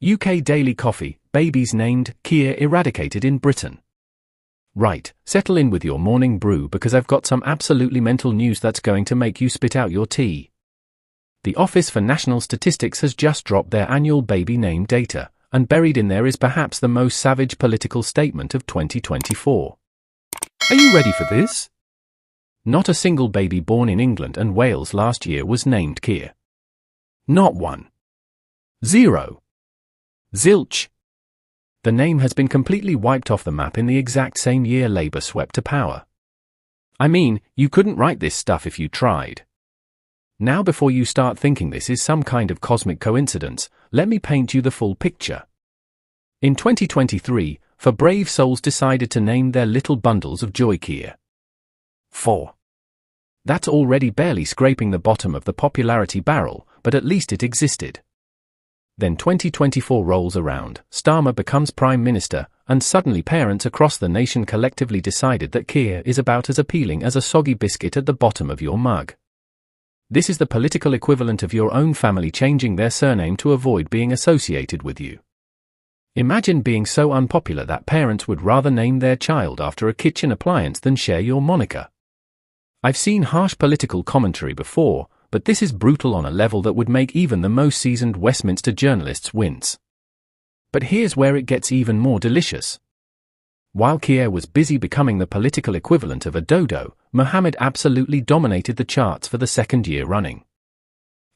UK Daily Coffee, babies named Keir eradicated in Britain. Right, settle in with your morning brew because I've got some absolutely mental news that's going to make you spit out your tea. The Office for National Statistics has just dropped their annual baby name data, and buried in there is perhaps the most savage political statement of 2024. Are you ready for this? Not a single baby born in England and Wales last year was named Keir. Not one. Zero. Zilch. The name has been completely wiped off the map in the exact same year Labour swept to power. I mean, you couldn't write this stuff if you tried. Now before you start thinking this is some kind of cosmic coincidence, let me paint you the full picture. In 2023, 4 brave souls decided to name their little bundles of joy Keir. 4. That's already barely scraping the bottom of the popularity barrel, but at least it existed. Then 2024 rolls around, Starmer becomes Prime Minister, and suddenly parents across the nation collectively decided that Keir is about as appealing as a soggy biscuit at the bottom of your mug. This is the political equivalent of your own family changing their surname to avoid being associated with you. Imagine being so unpopular that parents would rather name their child after a kitchen appliance than share your moniker. I've seen harsh political commentary before, but this is brutal on a level that would make even the most seasoned Westminster journalists wince. But here's where it gets even more delicious. While Keir was busy becoming the political equivalent of a dodo, Mohammed absolutely dominated the charts for the second year running.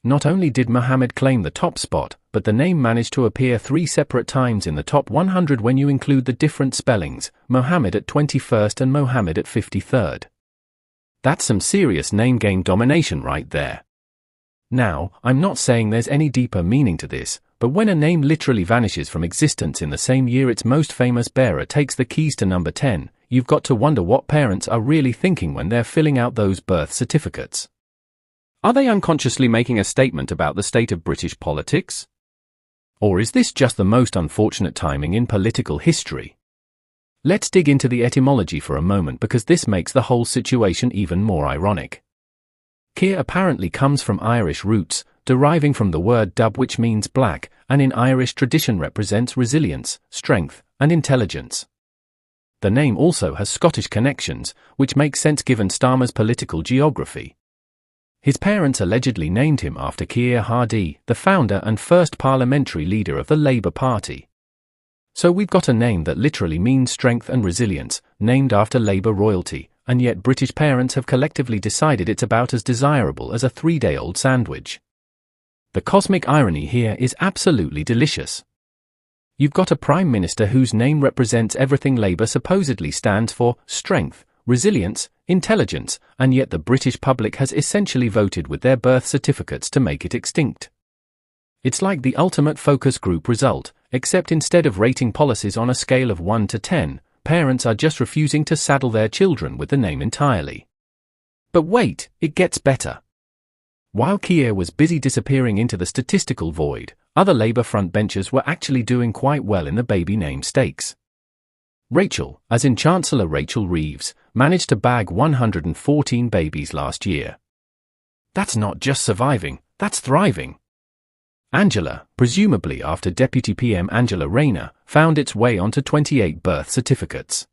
Not only did Mohammed claim the top spot, but the name managed to appear 3 separate times in the top 100 when you include the different spellings, Mohammed at 21st and Mohammed at 53rd. That's some serious name game domination right there. Now, I'm not saying there's any deeper meaning to this, but when a name literally vanishes from existence in the same year its most famous bearer takes the keys to number 10, you've got to wonder what parents are really thinking when they're filling out those birth certificates. Are they unconsciously making a statement about the state of British politics? Or is this just the most unfortunate timing in political history? Let's dig into the etymology for a moment because this makes the whole situation even more ironic. Keir apparently comes from Irish roots, deriving from the word dub which means black, and in Irish tradition represents resilience, strength, and intelligence. The name also has Scottish connections, which makes sense given Starmer's political geography. His parents allegedly named him after Keir Hardie, the founder and first parliamentary leader of the Labour Party. So we've got a name that literally means strength and resilience, named after Labour royalty, and yet British parents have collectively decided it's about as desirable as a 3-day-old sandwich. The cosmic irony here is absolutely delicious. You've got a Prime Minister whose name represents everything Labour supposedly stands for: strength, resilience, intelligence, and yet the British public has essentially voted with their birth certificates to make it extinct. It's like the ultimate focus group result, except instead of rating policies on a scale of 1 to 10, parents are just refusing to saddle their children with the name entirely. But wait, it gets better. While Keir was busy disappearing into the statistical void, other Labour frontbenchers were actually doing quite well in the baby name stakes. Rachel, as in Chancellor Rachel Reeves, managed to bag 114 babies last year. That's not just surviving, that's thriving. Angela, presumably after Deputy PM Angela Rayner, found its way onto 28 birth certificates.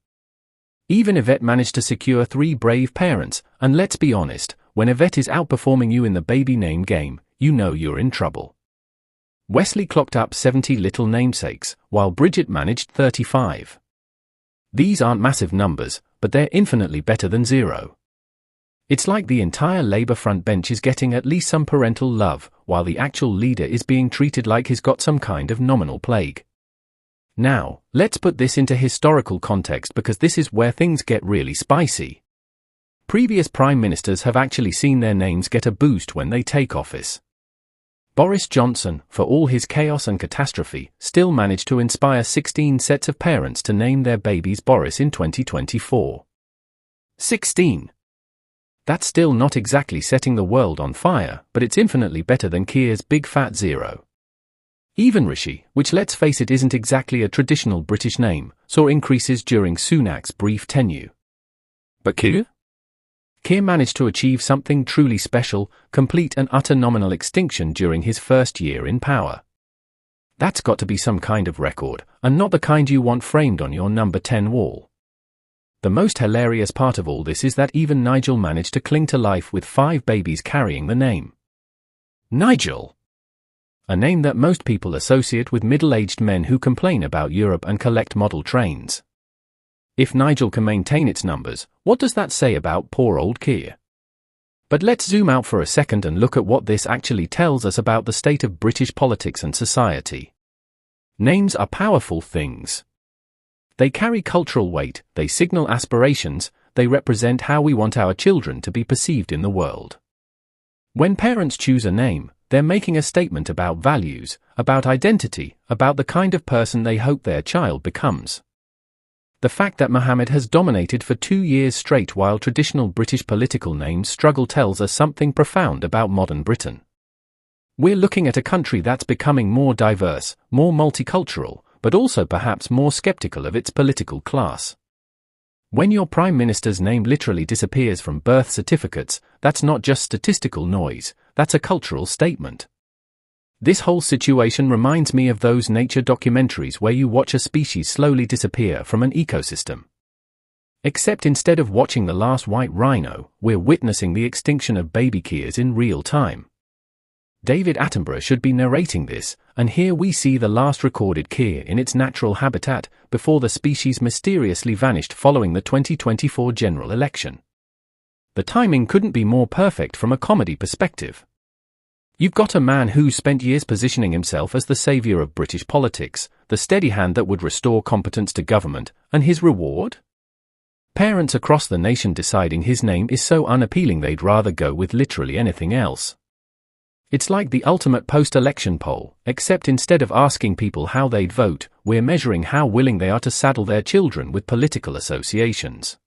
Even Yvette managed to secure 3 brave parents, and let's be honest, when Yvette is outperforming you in the baby name game, you know you're in trouble. Wesley clocked up 70 little namesakes, while Bridget managed 35. These aren't massive numbers, but they're infinitely better than 0. It's like the entire Labour frontbench is getting at least some parental love, while the actual leader is being treated like he's got some kind of nominal plague. Now, let's put this into historical context because this is where things get really spicy. Previous prime ministers have actually seen their names get a boost when they take office. Boris Johnson, for all his chaos and catastrophe, still managed to inspire 16 sets of parents to name their babies Boris in 2024. 16. That's still not exactly setting the world on fire, but it's infinitely better than Keir's big fat 0. Even Rishi, which let's face it isn't exactly a traditional British name, saw increases during Sunak's brief tenure. But Keir? Keir managed to achieve something truly special, complete and utter nominal extinction during his first year in power. That's got to be some kind of record, and not the kind you want framed on your number 10 wall. The most hilarious part of all this is that even Nigel managed to cling to life with 5 babies carrying the name Nigel. A name that most people associate with middle-aged men who complain about Europe and collect model trains. If Nigel can maintain its numbers, what does that say about poor old Keir? But let's zoom out for a second and look at what this actually tells us about the state of British politics and society. Names are powerful things. They carry cultural weight, they signal aspirations, they represent how we want our children to be perceived in the world. When parents choose a name, they're making a statement about values, about identity, about the kind of person they hope their child becomes. The fact that Mohammed has dominated for 2 years straight while traditional British political names struggle tells us something profound about modern Britain. We're looking at a country that's becoming more diverse, more multicultural, but also perhaps more skeptical of its political class. When your Prime Minister's name literally disappears from birth certificates, that's not just statistical noise, that's a cultural statement. This whole situation reminds me of those nature documentaries where you watch a species slowly disappear from an ecosystem. Except instead of watching the last white rhino, we're witnessing the extinction of baby Keirs in real time. David Attenborough should be narrating this, and here we see the last recorded Keir in its natural habitat, before the species mysteriously vanished following the 2024 general election. The timing couldn't be more perfect from a comedy perspective. You've got a man who's spent years positioning himself as the saviour of British politics, the steady hand that would restore competence to government, and his reward? Parents across the nation deciding his name is so unappealing they'd rather go with literally anything else. It's like the ultimate post-election poll, except instead of asking people how they'd vote, we're measuring how willing they are to saddle their children with political associations.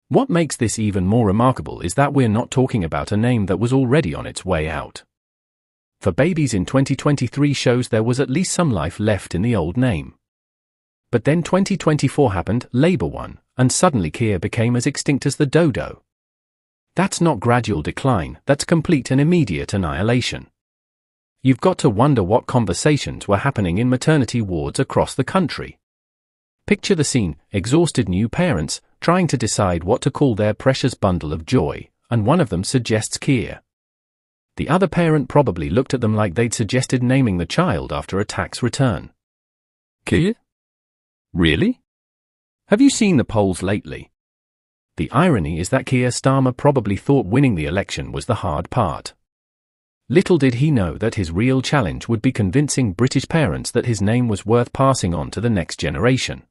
What makes this even more remarkable is that we're not talking about a name that was already on its way out. For Babies in 2023 shows there was at least some life left in the old name. But then 2024 happened, Labour won, and suddenly Keir became as extinct as the dodo. That's not gradual decline, that's complete and immediate annihilation. You've got to wonder what conversations were happening in maternity wards across the country. Picture the scene, exhausted new parents, trying to decide what to call their precious bundle of joy, and one of them suggests Keir. The other parent probably looked at them like they'd suggested naming the child after a tax return. Keir? Really? Have you seen the polls lately? The irony is that Keir Starmer probably thought winning the election was the hard part. Little did he know that his real challenge would be convincing British parents that his name was worth passing on to the next generation.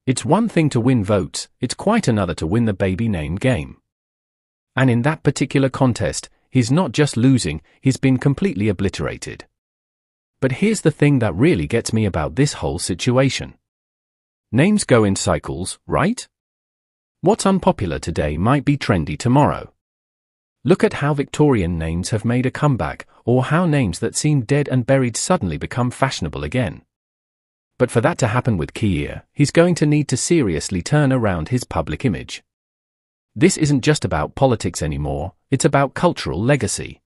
It's one thing to win votes, it's quite another to win the baby name game. And in that particular contest, he's not just losing, he's been completely obliterated. But here's the thing that really gets me about this whole situation. Names go in cycles, right? What's unpopular today might be trendy tomorrow. Look at how Victorian names have made a comeback, or how names that seemed dead and buried suddenly become fashionable again. But for that to happen with Keir, he's going to need to seriously turn around his public image. This isn't just about politics anymore, it's about cultural legacy.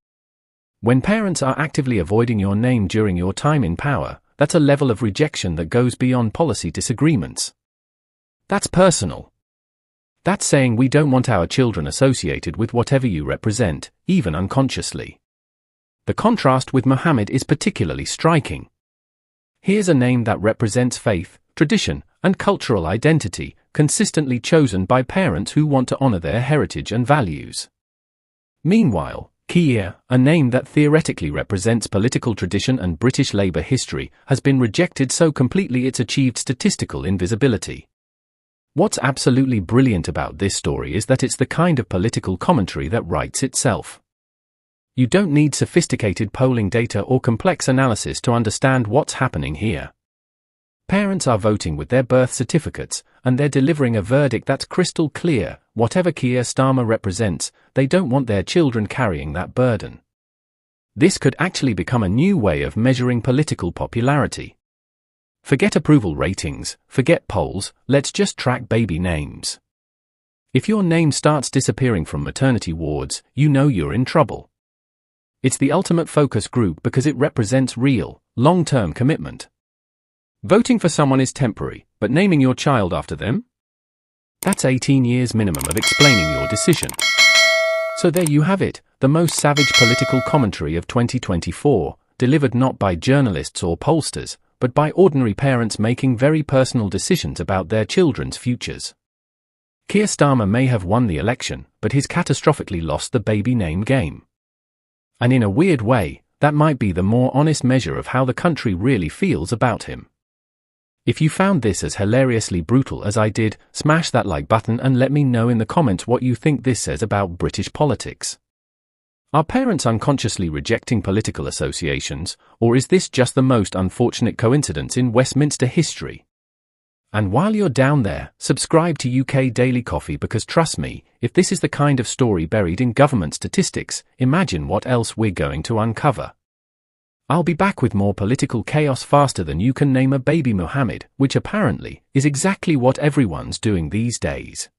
When parents are actively avoiding your name during your time in power, that's a level of rejection that goes beyond policy disagreements. That's personal. That's saying we don't want our children associated with whatever you represent, even unconsciously. The contrast with Mohammed is particularly striking. Here's a name that represents faith, tradition, and cultural identity, consistently chosen by parents who want to honor their heritage and values. Meanwhile, Keir, a name that theoretically represents political tradition and British Labour history, has been rejected so completely it's achieved statistical invisibility. What's absolutely brilliant about this story is that it's the kind of political commentary that writes itself. You don't need sophisticated polling data or complex analysis to understand what's happening here. Parents are voting with their birth certificates, and they're delivering a verdict that's crystal clear. Whatever Keir Starmer represents, they don't want their children carrying that burden. This could actually become a new way of measuring political popularity. Forget approval ratings, forget polls, let's just track baby names. If your name starts disappearing from maternity wards, you know you're in trouble. It's the ultimate focus group because it represents real, long-term commitment. Voting for someone is temporary, but naming your child after them? That's 18 years minimum of explaining your decision. So there you have it, the most savage political commentary of 2024, delivered not by journalists or pollsters, but by ordinary parents making very personal decisions about their children's futures. Keir Starmer may have won the election, but he's catastrophically lost the baby name game. And in a weird way, that might be the more honest measure of how the country really feels about him. If you found this as hilariously brutal as I did, smash that like button and let me know in the comments what you think this says about British politics. Are parents unconsciously rejecting political associations, or is this just the most unfortunate coincidence in Westminster history? And while you're down there, subscribe to UK Daily Coffee because trust me, if this is the kind of story buried in government statistics, imagine what else we're going to uncover. I'll be back with more political chaos faster than you can name a baby Mohammed, which apparently is exactly what everyone's doing these days.